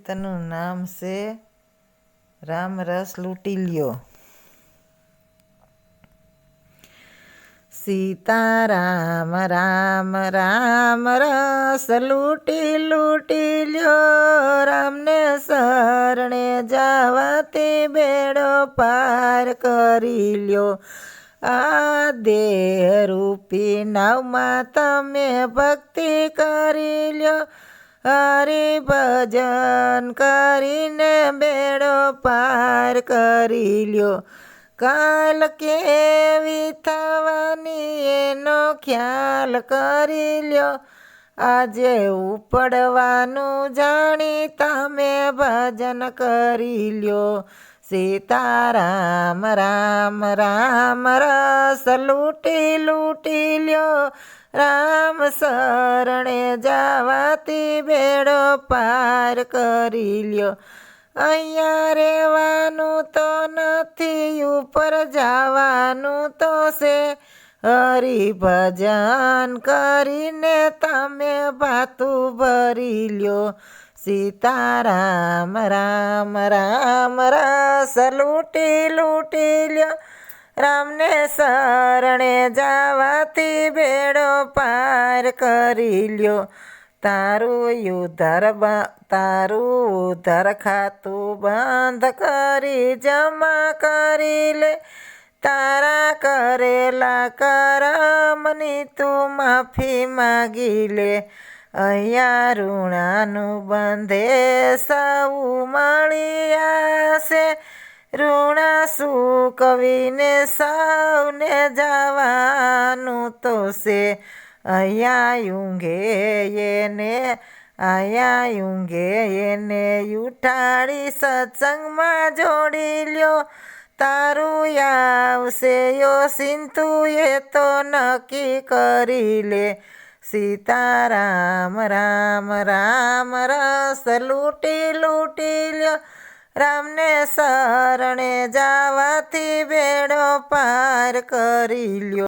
ગીતનું નામ છે રામ રસ લૂંટી લ્યો. સીતારામ રામ રામ રસ લૂંટી લૂંટી લ્યો, રામને શરણે જવાથી બેડો પાર કરી લ્યો. આ દેહ રૂપી નાવમાં તમે ભક્તિ કરી લ્યો, હરિભજન કરીને બેડો પાર કરી લ્યો. કાલ કેવી થવાની એનો ખ્યાલ કરી લ્યો, આજે ઉપડવાનું જાણી તમે ભજન કરી લ્યો. સીતારામ રામ રામ રસ લૂંટી લૂંટી લ્યો, રામ શરણે જવાથી બેડો પાર કરી લ્યો. અહીંયા રહેવાનું તો નથી, ઉપર જવાનું તો છે, હરિભજન કરીને તમે ભાતું ભરી લ્યો. સીતારામ રામ રામ રસ લૂંટી લૂંટી લ્યો, રામને શરણે જવાથી બેડો પાર કરી લ્યો. તારું ઉધાર ખાતું બંધ કરી જમા કરી લે, તારા કરેલા કરમની તું માફી માગી લે. અહીંયા ઋણાનું બંધે સૌ મળ્યા છે, ઋણા સૂકવીને સૌને જવાનું તો છે. અહીંયા ઊંઘે એને ઉઠાડી સત્સંગમાં જોડી લ્યો, તારું આવશે તું એ તો નક્કી કરી લે. સીતારામ રામ રામ રસ લૂંટી લૂંટી લ્યો, રામને શરણે જવાથી બેડો પાર કરી લ્યો.